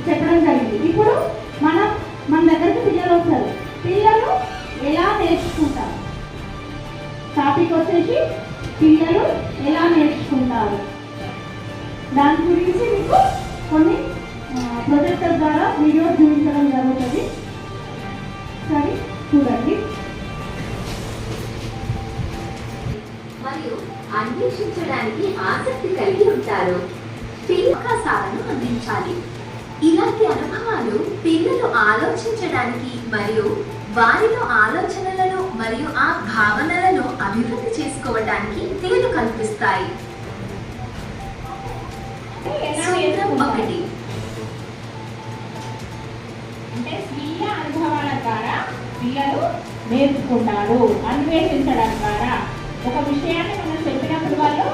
చెప్పడం జరిగింది. ఇప్పుడు మన దగ్గరికి పిల్లలు వస్తారు. పిల్లలు ఎలా నేర్చుకుంటారు? టాపిక్ వచ్చేసి పిల్లలు ఎలా నేర్చుకుంటారు. దాని గురించి మీకు కొన్ని ప్రొజెక్టర్ ద్వారా వీడియో చూపించడం జరుగుతుంది. సరే చూడండి. మరియు అన్వేషించడానికి ఆసక్తి కలిగి ఉంటారు. అవకాశాలను అందించాలి. ఇలాంటి అనుభవాలు పిల్లలు ఆలోచించడానికి మరియు వారిలో ఆలోచనలను మరియు ఆ భావనలను అభివృద్ధి చేసుకోవడానికి వీలు కల్పిస్తాయి. ఒకటి అంటే స్వీయ అనుభవాల ద్వారా పిల్లలు నేర్చుకుంటారు. అన్వేషించడం ద్వారా ఒక విషయాన్ని మనం చెప్పినప్పుడు వాళ్ళు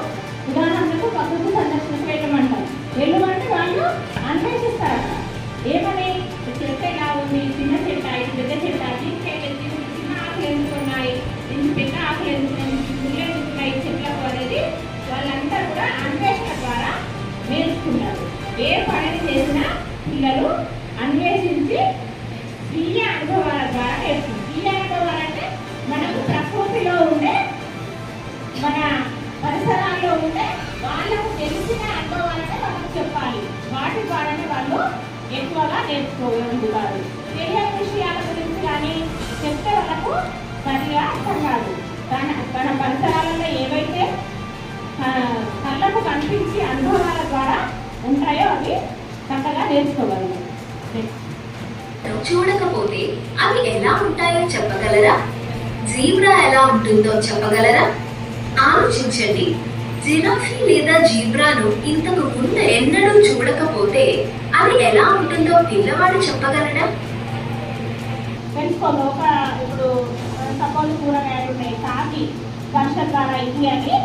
ఉదాహరణకు ప్రకృతి సందర్శనకు వెళ్ళమంటారు. వెళ్ళమంటే వాళ్ళు అన్వేషిస్తారు. ఏమని చెట్టు ఎలా ఉంది, చిన్న చెట్ట, పెద్ద చెట్ట, చిన్న ఆకులు ఎందుకున్నాయి, పెద్ద ఆకులు ఎందుకున్నాయి, ముళ్ళు ఎందుకున్నాయి చెట్లకు అనేది వాళ్ళంతా కూడా అన్వేషణ ద్వారా నేర్చుకుంటారు. ఏ పనిని చేసినా పిల్లలు అన్వేషించి స్వీయ అనుభవాల ద్వారా నేర్చుకుంటారు. స్వీయ అనుభవాలు అంటే మనకు ప్రకృతిలో ఉండే మన పరిసరాల్లో ఉండే వాళ్ళకు తెలిసిన అనుభవాలనే మనకు చెప్పాలి. వాటి ద్వారానే వాళ్ళు ఎక్కువగా నేర్చుకోగలుగుతారు. తెలియని విషయాల గురించి కానీ చెప్తే వాళ్ళకు సరిగా అర్థం కాదు. తన పరిసరాలలో ఏవైతే కళ్ళకు కనిపించి అనుభవాల ద్వారా ఉంటాయో అవి చక్కగా నేర్చుకోగలరు. చూడకపోతే అవి ఎలా ఉంటాయో చెప్పగలరా? జీబ్రా ఎలా ఉంటుందో చెప్పగలరా? ఆలోచించండి. జిరాఫీ లేదా జీబ్రాను ఇంతకు ముందు ఎన్నడూ చూడకపోతే అది ఎలా ఉంటుందో పిల్లవాడు చెప్పగలరా? తెలుసుకోవాలి. ఇప్పుడు సపోజ్ కూరగాయలు ఉన్నాయి, కాకి వర్షం ద్వారా ఇది అని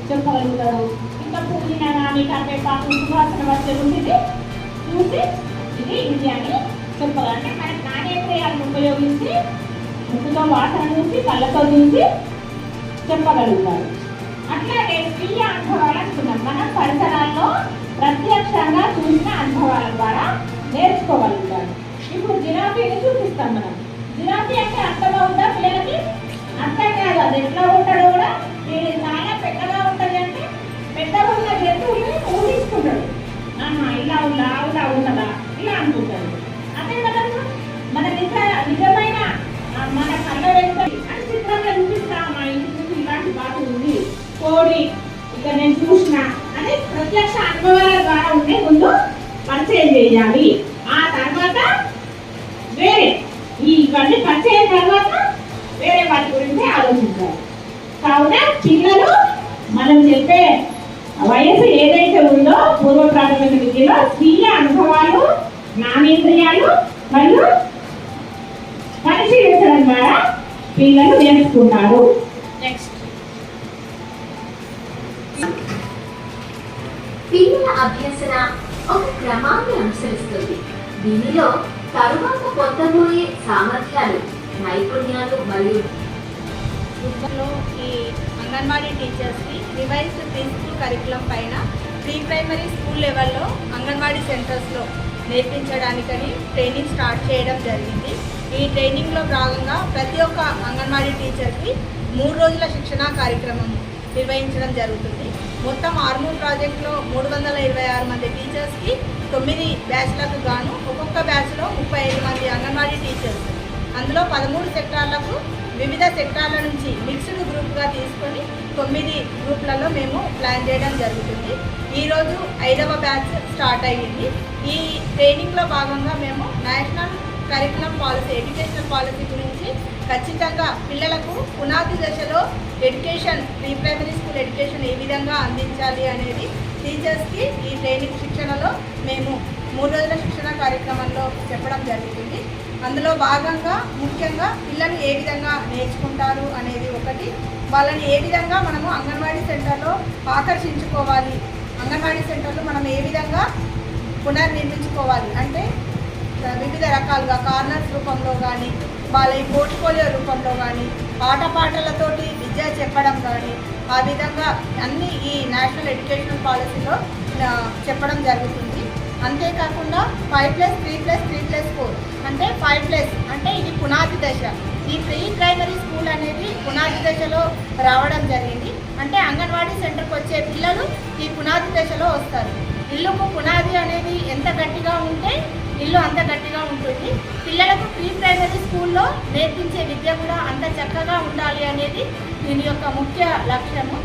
చెప్పగలుగుతాడు. ఇంకా పుదీనా కానీ కరివేపాకు సువాసన వచ్చే ఉంటుంది చూసి ఇది అని చెప్పగలరు. అంటే మనకి నాణ్యేంద్రియాలను ఉపయోగించి ముక్కుతో వాసన చూసి కళ్ళతో చూసి చెప్పగలుగుతారు. అట్లాగే స్వీయ అనుభవాలు అంటున్నాం. మనం పరిసరాల్లో ప్రత్యక్షంగా చూసిన అనుభవాల ద్వారా నేర్చుకోగలుగుతారు. ఇప్పుడు జిరాఫీని చూపిస్తాం మనం. జిరాఫీ అంటే అర్థమవుతుందా పిల్లలకి? అర్థం కాదు. అది ఎట్లా ఉంటాడో కూడా ఇది చాలా పెద్దగా ఉంటుంది. అంటే పెద్దగా ఉన్న జంతువుని ఊహించుకుంటాడు. ఇలా ఉందా, ఇలా ఉంటుందా, ఇలా అనుకుంటాడు. అదే మనకు మన నిజమైన మన కళ్ళ వెంట అని చిత్రంగా చూపిస్తా. మా ఇంటి నుంచి ఇలాంటి బాధ ఉంది, కోడి ఇక నేను చూసిన అని ప్రత్యక్ష అనుభవాల ద్వారా ఉండే ముందు పరిచయం చేయాలి. ఆ తర్వాత వేరే ఇవన్నీ పరిచయం తర్వాత వేరే వాటి గురించి ఆలోచించాలి. కావున పిల్లలు మనం చెప్పే వయసు ఏదైతే ఉందో పూర్వ ప్రాథమిక విద్యలో స్వీయ అనుభవాలు, జ్ఞానేంద్రియాలు మరియు పరిశీలించడం ద్వారా పిల్లలు నేర్చుకుంటారు. నెక్స్ట్ పిల్లల అభ్యసన ఒక క్రమాన్ని అనుసరిస్తుంది. దీనిలో తరువాత పొందబోయే సామర్థ్యాలు, నైపుణ్యాలు మరియు ఈ అంగన్వాడీ టీచర్స్కి రివైజ్డ్ ప్రీ స్కూల్ కరికులం పైన ప్రీ ప్రైమరీ స్కూల్ లెవెల్లో అంగన్వాడీ సెంటర్స్లో నేర్పించడానికని ట్రైనింగ్ స్టార్ట్ చేయడం జరిగింది. ఈ ట్రైనింగ్లో భాగంగా ప్రతి ఒక్క అంగన్వాడీ టీచర్కి 3 రోజుల శిక్షణా కార్యక్రమం నిర్వహించడం జరుగుతుంది. మొత్తం ఆర్మూర్ ప్రాజెక్టులో 326 మంది టీచర్స్కి 9 బ్యాచ్లకు గాను ఒక్కొక్క బ్యాచ్లో 35 మంది అంగన్వాడీ టీచర్స్, అందులో 13 సెక్టార్లకు వివిధ సెక్టార్ల నుంచి మిక్స్డ్ గ్రూప్గా తీసుకొని 9 గ్రూప్లలో మేము ప్లాన్ చేయడం జరుగుతుంది. ఈరోజు 5వ బ్యాచ్ స్టార్ట్ అయ్యింది. ఈ ట్రైనింగ్లో భాగంగా మేము national curriculum policy, educational policy గురించి ఖచ్చితంగా పిల్లలకు పునాది దశలో education, pre primary school education ఏ విధంగా అందించాలి అనేది టీచర్స్కి ఈ ట్రైనింగ్ శిక్షణలో మేము 3 రోజుల శిక్షణ కార్యక్రమంలో చెప్పడం జరుగుతుంది. అందులో భాగంగా ముఖ్యంగా పిల్లలు ఏ విధంగా నేర్చుకుంటారు అనేది ఒకటి, వాళ్ళని ఏ విధంగా మనము అంగన్వాడీ సెంటర్లో ఆకర్షించుకోవాలి, అంగన్వాడీ సెంటర్లో మనం ఏ విధంగా పునర్నిర్మించుకోవాలి అంటే వివిధ రకాలుగా కార్నర్స్ రూపంలో కానీ, వాళ్ళ పోర్ట్ఫోలియో రూపంలో కానీ, ఆటపాటలతోటి విద్య చెప్పడం కానీ, ఆ విధంగా అన్ని ఈ నేషనల్ ఎడ్యుకేషనల్ పాలసీలో చెప్పడం జరుగుతుంది. అంతేకాకుండా 5+3+3+4 అంటే 5+ అంటే ఇది పునాది దశ. ఈ ప్రీ ప్రైమరీ స్కూల్ అనేది పునాది దశలో రావడం జరిగింది. అంటే అంగన్వాడీ సెంటర్కి వచ్చే పిల్లలు ఈ పునాది దశలో వస్తారు. ఇల్లుకు పునాది అనేది ఎంత గట్టిగా ఉంటే ఇల్లు అంత గట్టిగా ఉంటుంది. పిల్లలకు ప్రీ ప్రైమరీ స్కూల్లో నేర్పించే విద్య కూడా అంత చక్కగా ఉండాలి అనేది దీని యొక్క ముఖ్య లక్ష్యము.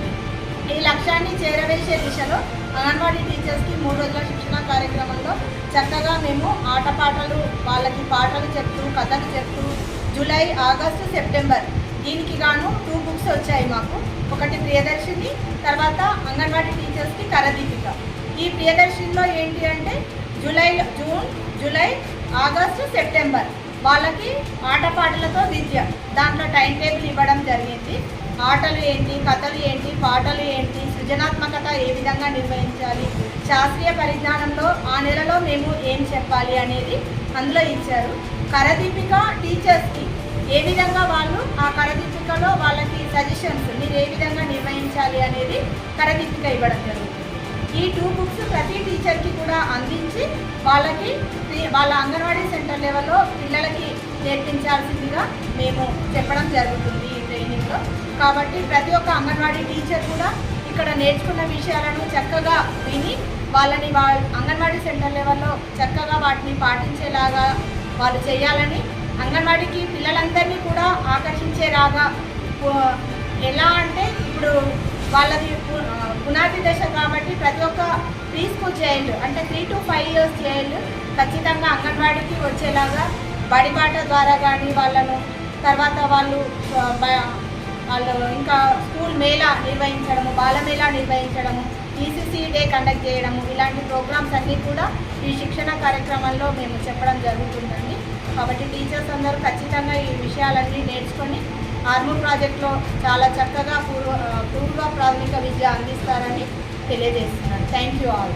ఈ లక్ష్యాన్ని చేరవేసే దిశలో అంగన్వాడీ టీచర్స్కి 3 రోజుల శిక్షణ కార్యక్రమంలో చక్కగా మేము ఆటపాటలు వాళ్ళకి పాటలు చెప్తూ కథలు చెప్తూ జూలై, ఆగస్టు, సెప్టెంబర్ దీనికి గాను 2 బుక్స్ వచ్చాయి మాకు. ఒకటి ప్రియదర్శిని, తర్వాత అంగన్వాడీ టీచర్స్కి కరదీపిక. ఈ ప్రియదర్శినిలో ఏంటి అంటే జూన్, జూలై, ఆగస్టు, సెప్టెంబర్ వాళ్ళకి ఆటపాటలతో విద్య, దాంట్లో టైం టేబుల్ ఇవ్వడం జరిగింది. ఆటలు ఏంటి, కథలు ఏంటి, పాటలు ఏంటి, సృజనాత్మకత ఏ విధంగా నిర్వహించాలి, శాస్త్రీయ పరిజ్ఞానంలో ఆ నెలలో మేము ఏం చెప్పాలి అనేది అందులో ఇచ్చారు. కరదీపిక టీచర్స్కి ఏ విధంగా వాళ్ళు ఆ కరదీపికలో వాళ్ళకి సజెషన్స్ మీరు ఏ విధంగా నిర్వహించాలి అనేది కరదీపిక ఇవ్వడం జరుగుతుంది. ఈ 2 బుక్స్ ప్రతి టీచర్కి కూడా అందించి వాళ్ళకి వాళ్ళ అంగన్వాడీ సెంటర్ లెవెల్లో పిల్లలకి నేర్పించాల్సిందిగా మేము చెప్పడం జరుగుతుంది ఈ ట్రైనింగ్లో. కాబట్టి ప్రతి ఒక్క అంగన్వాడీ టీచర్ కూడా ఇక్కడ నేర్చుకున్న విషయాలను చక్కగా విని వాళ్ళని అంగన్వాడీ సెంటర్ లెవెల్లో చక్కగా వాటిని పాటించేలాగా వాళ్ళు చేయాలని, అంగన్వాడీకి పిల్లలందరినీ కూడా ఆకర్షించేలాగా ఎలా అంటే ఇప్పుడు వాళ్ళది పునాది దశ కాబట్టి ప్రతి ఒక్క ప్రీ స్కూల్ చైల్డ్ అంటే 3 to 5 years చైల్డ్ ఖచ్చితంగా అంగన్వాడీకి వచ్చేలాగా బడిబాట ద్వారా కానీ వాళ్ళను తర్వాత వాళ్ళు ఇంకా స్కూల్ మేళా నిర్వహించడము, బాలమేళా నిర్వహించడము, ఈసీసీ డే కండక్ట్ చేయడము, ఇలాంటి ప్రోగ్రామ్స్ అన్నీ కూడా ఈ శిక్షణ కార్యక్రమంలో మేము చెప్పడం జరుగుతుందండి. కాబట్టి టీచర్స్ అందరూ ఖచ్చితంగా ఈ విషయాలన్నీ నేర్చుకొని ఆర్మూర్ ప్రాజెక్ట్లో చాలా చక్కగా పూర్వ ప్రాథమిక విద్య అందిస్తారని తెలియజేస్తున్నాను. Thank you all.